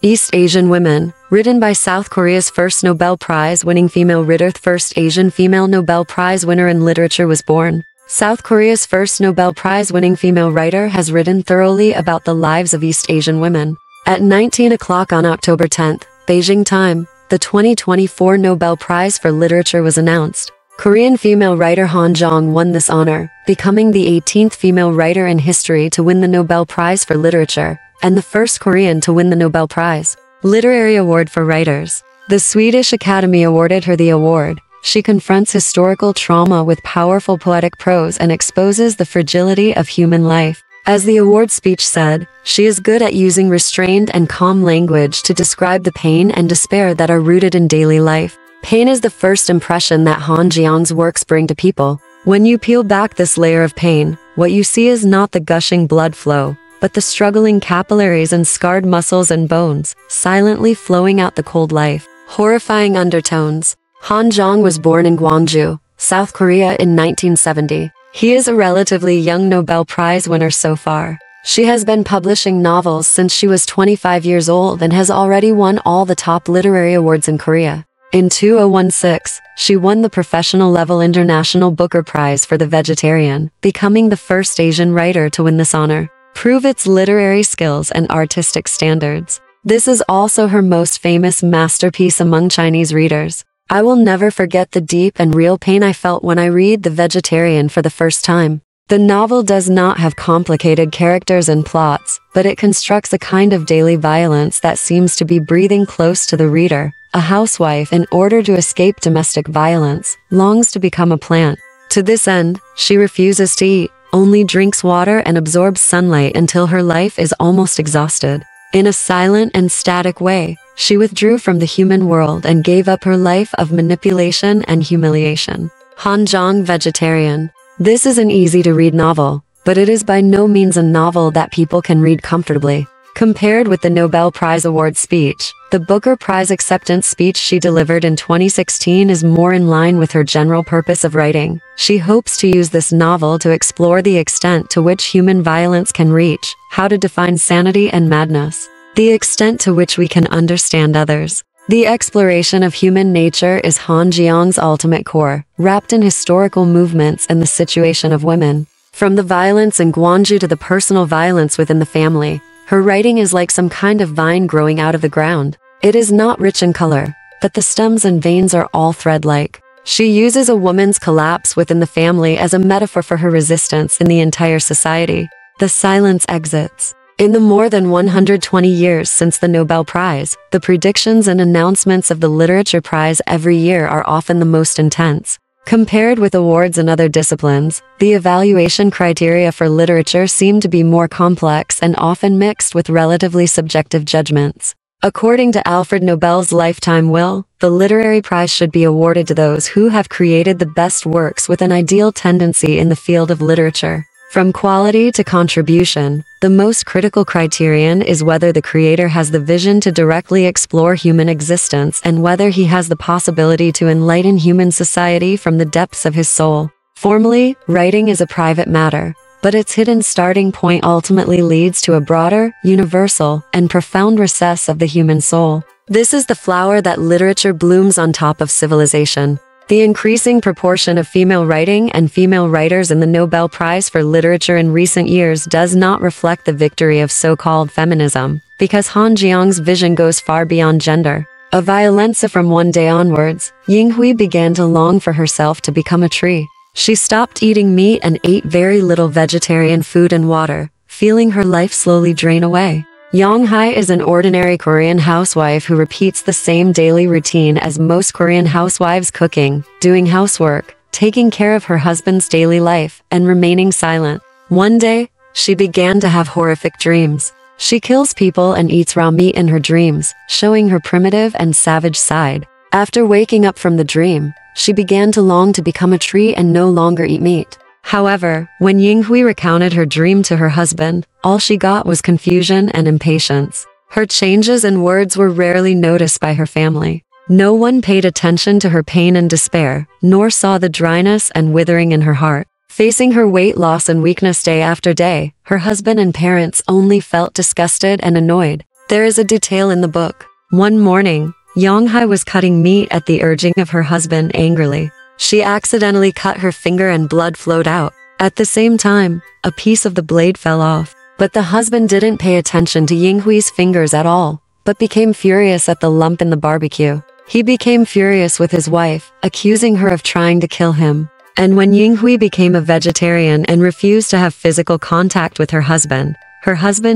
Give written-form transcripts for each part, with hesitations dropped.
East Asian Women, written by South Korea's first Nobel Prize-winning female writer. First Asian female Nobel Prize winner in literature was born. South Korea's first Nobel Prize-winning female writer has written thoroughly about the lives of East Asian women. At 19 o'clock on October 10, Beijing time, the 2024 Nobel Prize for Literature was announced. Korean female writer Han Jiang won this honor, becoming the 18th female writer in history to win the Nobel Prize for Literature, and the first Korean to win the Nobel Prize. Literary Award for Writers. The Swedish Academy awarded her the award. She confronts historical trauma with powerful poetic prose and exposes the fragility of human life. As the award speech said, she is good at using restrained and calm language to describe the pain and despair that are rooted in daily life. Pain is the first impression that Han Jiang's works bring to people. When you peel back this layer of pain, what you see is not the gushing blood flow, but the struggling capillaries and scarred muscles and bones, silently flowing out the cold life. Horrifying undertones. Han Jiang was born in Gwangju, South Korea in 1970. He is a relatively young Nobel Prize winner so far. She has been publishing novels since she was 25 years old and has already won all the top literary awards in Korea. In 2016, she won the professional-level International Booker Prize for The Vegetarian, becoming the first Asian writer to win this honor. Prove its literary skills and artistic standards. This is also her most famous masterpiece among Chinese readers. I will never forget the deep and real pain I felt when I read The Vegetarian for the first time. The novel does not have complicated characters and plots, but it constructs a kind of daily violence that seems to be breathing close to the reader. A housewife, in order to escape domestic violence, longs to become a plant. To this end, she refuses to eat, only drinks water and absorbs sunlight until her life is almost exhausted. In a silent and static way, she withdrew from the human world and gave up her life of manipulation and humiliation. Han Jiang, Vegetarian. This is an easy-to-read novel, but it is by no means a novel that people can read comfortably. Compared with the Nobel Prize Award speech, the Booker Prize acceptance speech she delivered in 2016 is more in line with her general purpose of writing. She hopes to use this novel to explore the extent to which human violence can reach, how to define sanity and madness, the extent to which we can understand others. The exploration of human nature is Han Jiang's ultimate core, wrapped in historical movements and the situation of women. From the violence in Gwangju to the personal violence within the family, her writing is like some kind of vine growing out of the ground. It is not rich in color, but the stems and veins are all thread-like. She uses a woman's collapse within the family as a metaphor for her resistance in the entire society. The silence exits. In the more than 120 years since the Nobel Prize, the predictions and announcements of the Literature Prize every year are often the most intense. Compared with awards in other disciplines, the evaluation criteria for literature seem to be more complex and often mixed with relatively subjective judgments. According to Alfred Nobel's lifetime will, the literary prize should be awarded to those who have created the best works with an ideal tendency in the field of literature. From quality to contribution, the most critical criterion is whether the creator has the vision to directly explore human existence and whether he has the possibility to enlighten human society from the depths of his soul. Formally, writing is a private matter, but its hidden starting point ultimately leads to a broader, universal, and profound recess of the human soul. This is the flower that literature blooms on top of civilization. The increasing proportion of female writing and female writers in the Nobel Prize for Literature in recent years does not reflect the victory of so-called feminism, because Han Jiang's vision goes far beyond gender. A violenza from one day onwards, Yeong-hye began to long for herself to become a tree. She stopped eating meat and ate very little vegetarian food and water, feeling her life slowly drain away. Yeong-hye is an ordinary Korean housewife who repeats the same daily routine as most Korean housewives: cooking, doing housework, taking care of her husband's daily life, and remaining silent. One day, she began to have horrific dreams. She kills people and eats raw meat in her dreams, showing her primitive and savage side. After waking up from the dream, she began to long to become a tree and no longer eat meat. However, when Yeong-hye recounted her dream to her husband, all she got was confusion and impatience. Her changes and words were rarely noticed by her family. No one paid attention to her pain and despair, nor saw the dryness and withering in her heart. Facing her weight loss and weakness day after day, her husband and parents only felt disgusted and annoyed. There is a detail in the book. One morning, Yeong-hye was cutting meat at the urging of her husband angrily. She accidentally cut her finger and blood flowed out. At the same time, a piece of the blade fell off. But the husband didn't pay attention to Yeong-hye's fingers at all, but became furious at the lump in the barbecue. He became furious with his wife, accusing her of trying to kill him. And when Yeong-hye became a vegetarian and refused to have physical contact with her husband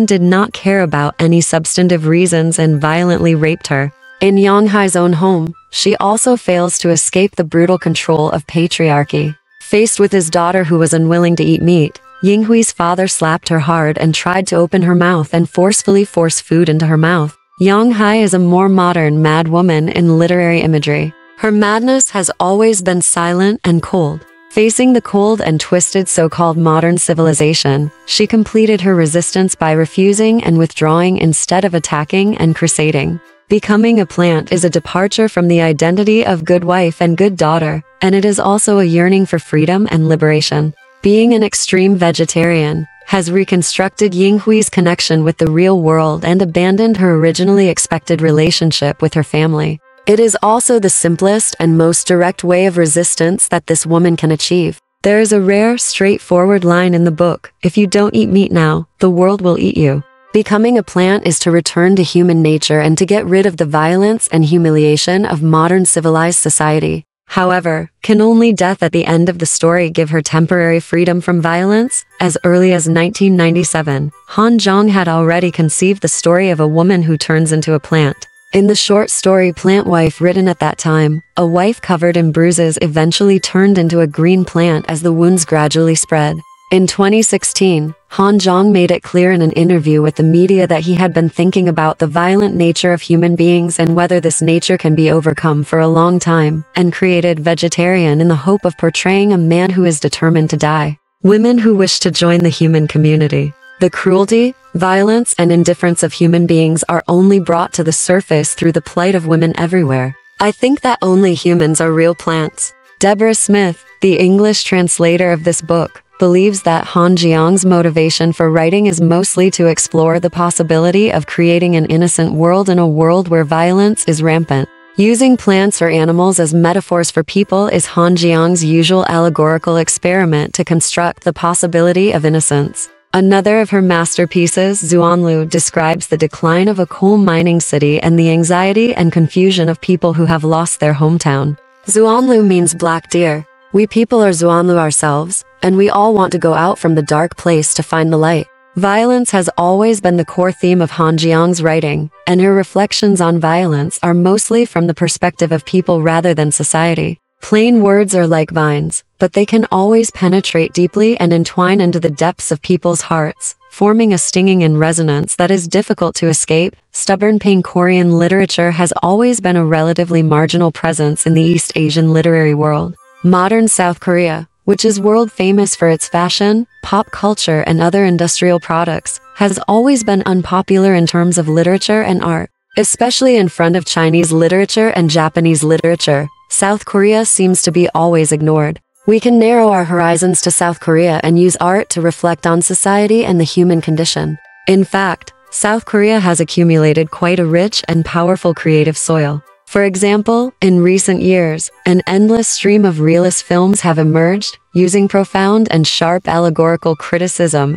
did not care about any substantive reasons and violently raped her. In Yeong-hye's own home, she also fails to escape the brutal control of patriarchy. Faced with his daughter who was unwilling to eat meat, Yeong-hye's father slapped her hard and tried to open her mouth and forcefully force food into her mouth. Yeong-hye is a more modern mad woman in literary imagery. Her madness has always been silent and cold. Facing the cold and twisted so-called modern civilization, she completed her resistance by refusing and withdrawing instead of attacking and crusading. Becoming a plant is a departure from the identity of good wife and good daughter, and it is also a yearning for freedom and liberation. Being an extreme vegetarian has reconstructed Yeong-hye's connection with the real world and abandoned her originally expected relationship with her family. It is also the simplest and most direct way of resistance that this woman can achieve. There is a rare, straightforward line in the book: if you don't eat meat now, the world will eat you. Becoming a plant is to return to human nature and to get rid of the violence and humiliation of modern civilized society. However, can only death at the end of the story give her temporary freedom from violence? As early as 1997, Han Jiang had already conceived the story of a woman who turns into a plant. In the short story Plant Wife written at that time, a wife covered in bruises eventually turned into a green plant as the wounds gradually spread. In 2016, Han Jiang made it clear in an interview with the media that he had been thinking about the violent nature of human beings and whether this nature can be overcome for a long time, and created Vegetarian in the hope of portraying a man who is determined to die. Women who wish to join the human community. The cruelty, violence, and indifference of human beings are only brought to the surface through the plight of women everywhere. I think that only humans are real plants. Deborah Smith, the English translator of this book, believes that Han Jiang's motivation for writing is mostly to explore the possibility of creating an innocent world in a world where violence is rampant. Using plants or animals as metaphors for people is Han Jiang's usual allegorical experiment to construct the possibility of innocence. Another of her masterpieces, Xuanlu, describes the decline of a coal mining city and the anxiety and confusion of people who have lost their hometown. Xuanlu means black deer. We people are Xuanlu ourselves, and we all want to go out from the dark place to find the light. Violence has always been the core theme of Han Jiang's writing, and her reflections on violence are mostly from the perspective of people rather than society. Plain words are like vines, but they can always penetrate deeply and entwine into the depths of people's hearts, forming a stinging and resonance that is difficult to escape. Stubborn Korean literature has always been a relatively marginal presence in the East Asian literary world. Modern South Korea, which is world famous for its fashion, pop culture, and other industrial products, has always been unpopular in terms of literature and art. Especially in front of Chinese literature and Japanese literature, South Korea seems to be always ignored. We can narrow our horizons to South Korea and use art to reflect on society and the human condition. In fact, South Korea has accumulated quite a rich and powerful creative soil. For example, in recent years, an endless stream of realist films have emerged, using profound and sharp allegorical criticism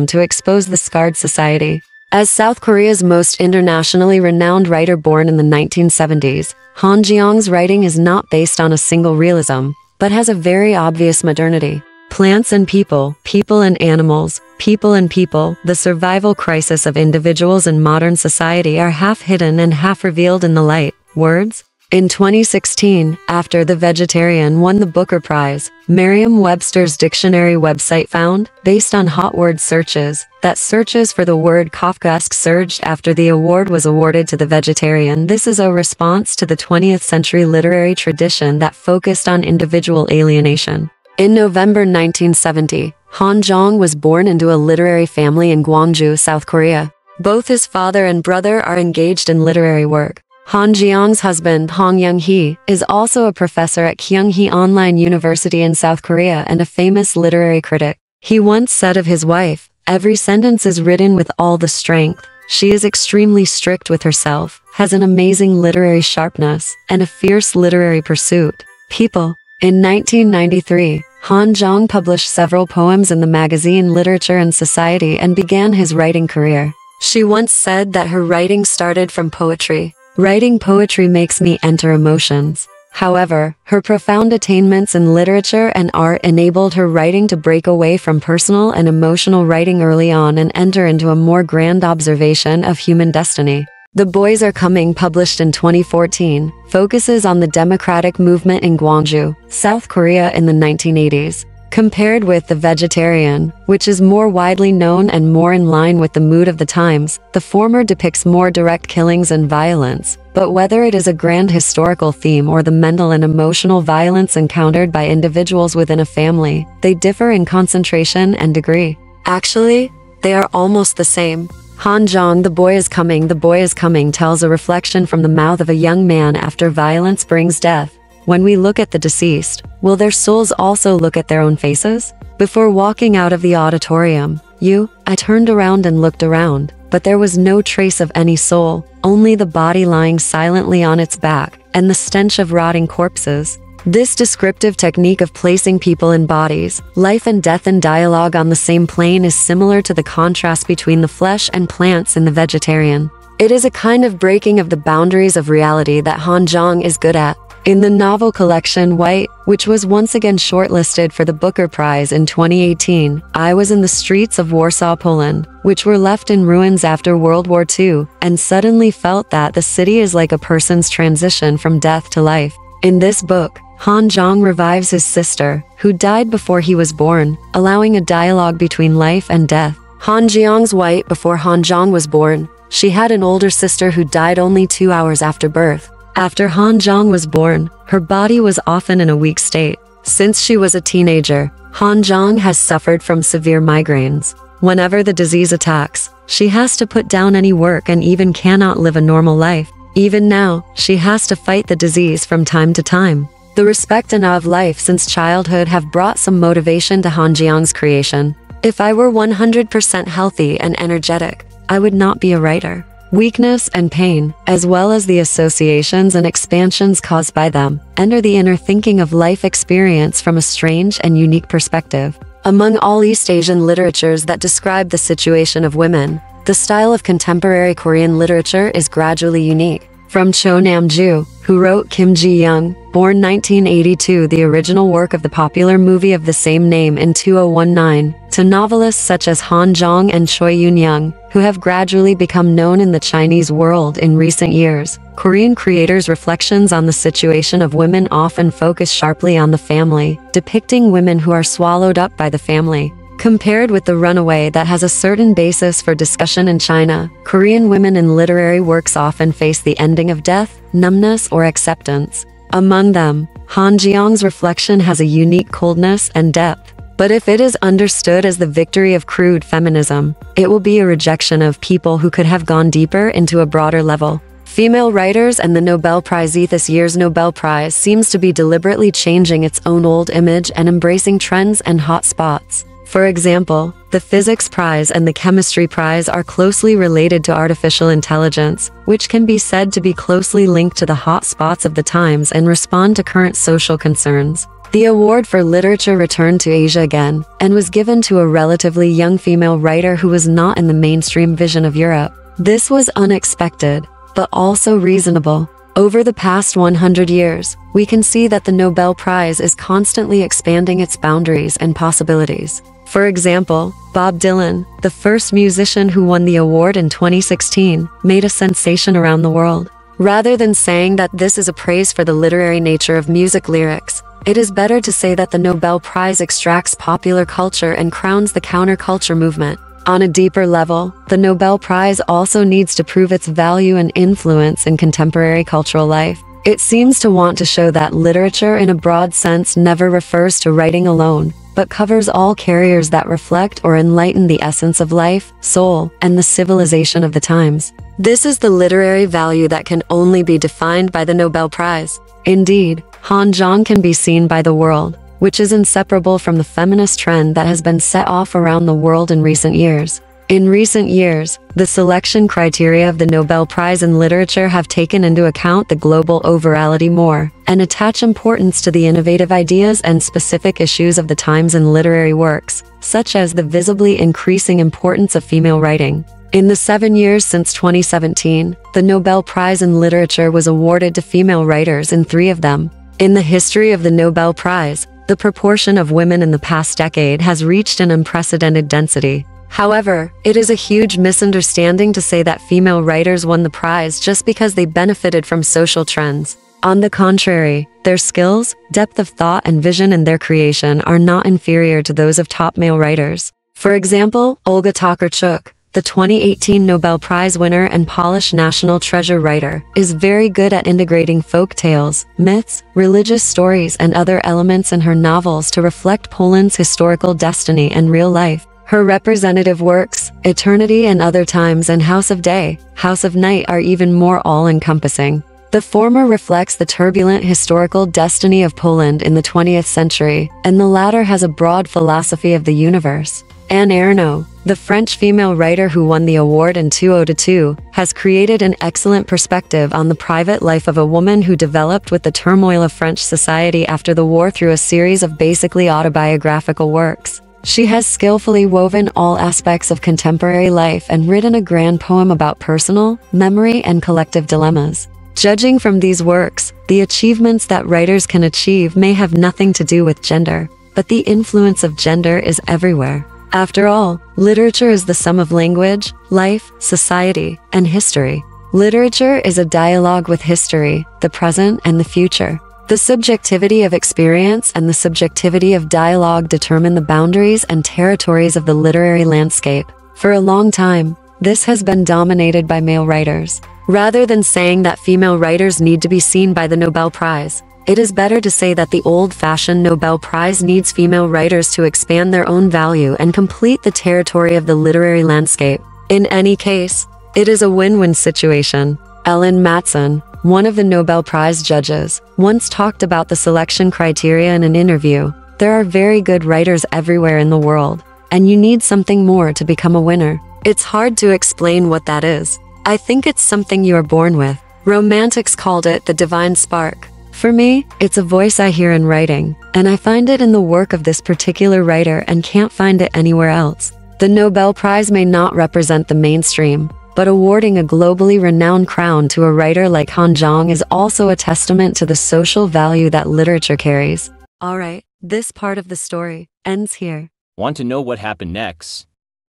to expose the scarred society. As South Korea's most internationally renowned writer born in the 1970s, Han Jiang's writing is not based on a single realism, but has a very obvious modernity. Plants and people, people and animals, people and people, the survival crisis of individuals in modern society are half hidden and half revealed in the light. Words? In 2016, after The Vegetarian won the Booker Prize, Merriam-Webster's dictionary website found, based on hot word searches, that searches for the word Kafkaesque surged after the award was awarded to The Vegetarian. This is a response to the 20th century literary tradition that focused on individual alienation. In November 1970, Han Jiang was born into a literary family in Gwangju, South Korea. Both his father and brother are engaged in literary work. Han Jiang's husband, Yeong-hye, is also a professor at Kyunghee Online University in South Korea and a famous literary critic. He once said of his wife, "Every sentence is written with all the strength. She is extremely strict with herself, has an amazing literary sharpness, and a fierce literary pursuit. People. In 1993, Han Jiang published several poems in the magazine Literature and Society and began his writing career. She once said that her writing started from poetry. Writing poetry makes me enter emotions. However, her profound attainments in literature and art enabled her writing to break away from personal and emotional writing early on and enter into a more grand observation of human destiny. The Boys Are Coming, published in 2014, focuses on the democratic movement in Gwangju, South Korea in the 1980s. Compared with The Vegetarian, which is more widely known and more in line with the mood of the times, the former depicts more direct killings and violence, but whether it is a grand historical theme or the mental and emotional violence encountered by individuals within a family, they differ in concentration and degree. Actually, they are almost the same. Han Jiang, The Boy Is Coming. The Boy Is Coming tells a reflection from the mouth of a young man after violence brings death. When we look at the deceased, will their souls also look at their own faces? Before walking out of the auditorium, I turned around and looked around, but there was no trace of any soul, only the body lying silently on its back, and the stench of rotting corpses. This descriptive technique of placing people in bodies, life and death in dialogue on the same plane is similar to the contrast between the flesh and plants in The Vegetarian. It is a kind of breaking of the boundaries of reality that Han Jiang is good at. In the novel collection White, which was once again shortlisted for the Booker Prize in 2018, I was in the streets of Warsaw, Poland, which were left in ruins after World War II, and suddenly felt that the city is like a person's transition from death to life. In this book, Han Jiang revives his sister, who died before he was born, allowing a dialogue between life and death. Han Jiang's White. Before Han Jiang was born, she had an older sister who died only 2 hours after birth. After Han Jiang was born, her body was often in a weak state. Since she was a teenager, Han Jiang has suffered from severe migraines. Whenever the disease attacks, she has to put down any work and even cannot live a normal life. Even now, she has to fight the disease from time to time. The respect and awe of life since childhood have brought some motivation to Han Jiang's creation. If I were 100% healthy and energetic, I would not be a writer. Weakness and pain, as well as the associations and expansions caused by them, enter the inner thinking of life experience from a strange and unique perspective. Among all East Asian literatures that describe the situation of women, the style of contemporary Korean literature is gradually unique. From Cho Nam-ju, who wrote Kim Ji-young, born 1982, the original work of the popular movie of the same name in 2019, to novelists such as Han Jiang and Choi Yoon-young, who have gradually become known in the Chinese world in recent years. Korean creators' reflections on the situation of women often focus sharply on the family, depicting women who are swallowed up by the family. Compared with The Runaway that has a certain basis for discussion in China, Korean women in literary works often face the ending of death, numbness, or acceptance. Among them, Han Jiang's reflection has a unique coldness and depth. But if it is understood as the victory of crude feminism, it will be a rejection of people who could have gone deeper into a broader level. Female writers and the Nobel Prize. This year's Nobel Prize seems to be deliberately changing its own old image and embracing trends and hot spots. For example, the Physics Prize and the Chemistry Prize are closely related to artificial intelligence, which can be said to be closely linked to the hot spots of the times and respond to current social concerns. The award for literature returned to Asia again, and was given to a relatively young female writer who was not in the mainstream vision of Europe. This was unexpected, but also reasonable. Over the past 100 years, we can see that the Nobel Prize is constantly expanding its boundaries and possibilities. For example, Bob Dylan, the first musician who won the award in 2016, made a sensation around the world. Rather than saying that this is a praise for the literary nature of music lyrics, it is better to say that the Nobel Prize extracts popular culture and crowns the counterculture movement. On a deeper level, the Nobel Prize also needs to prove its value and influence in contemporary cultural life. It seems to want to show that literature in a broad sense never refers to writing alone, but covers all carriers that reflect or enlighten the essence of life, soul, and the civilization of the times. This is the literary value that can only be defined by the Nobel Prize. Indeed, Han Jiang can be seen by the world, which is inseparable from the feminist trend that has been set off around the world in recent years. In recent years, the selection criteria of the Nobel Prize in Literature have taken into account the global overality more and attach importance to the innovative ideas and specific issues of the times in literary works, such as the visibly increasing importance of female writing. In the 7 years since 2017, the Nobel Prize in Literature was awarded to female writers in 3 of them. In the history of the Nobel Prize, the proportion of women in the past decade has reached an unprecedented density. However, it is a huge misunderstanding to say that female writers won the prize just because they benefited from social trends. On the contrary, their skills, depth of thought, and vision in their creation are not inferior to those of top male writers. For example, Olga Tokarczuk, the 2018 Nobel Prize winner and Polish national treasure writer, is very good at integrating folk tales, myths, religious stories, and other elements in her novels to reflect Poland's historical destiny and real life. Her representative works, Eternity and Other Times and House of Day, House of Night, are even more all-encompassing. The former reflects the turbulent historical destiny of Poland in the 20th century, and the latter has a broad philosophy of the universe. Anne Ernaux, the French female writer who won the award in 2002, has created an excellent perspective on the private life of a woman who developed with the turmoil of French society after the war through a series of basically autobiographical works. She has skillfully woven all aspects of contemporary life and written a grand poem about personal, memory, and collective dilemmas. Judging from these works, the achievements that writers can achieve may have nothing to do with gender, but the influence of gender is everywhere. After all, literature is the sum of language, life, society, and history. Literature is a dialogue with history, the present, and the future. The subjectivity of experience and the subjectivity of dialogue determine the boundaries and territories of the literary landscape. For a long time, this has been dominated by male writers. Rather than saying that female writers need to be seen by the Nobel Prize, it is better to say that the old-fashioned Nobel Prize needs female writers to expand their own value and complete the territory of the literary landscape. In any case, it is a win-win situation. Ellen Matson, one of the Nobel Prize judges, once talked about the selection criteria in an interview. There are very good writers everywhere in the world, and you need something more to become a winner. It's hard to explain what that is. I think it's something you are born with. Romantics called it the divine spark. For me, it's a voice I hear in writing, and I find it in the work of this particular writer and can't find it anywhere else. The Nobel Prize may not represent the mainstream, but awarding a globally renowned crown to a writer like Han Jiang is also a testament to the social value that literature carries. Alright, this part of the story ends here. Want to know what happened next?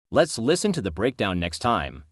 Let's listen to the breakdown next time.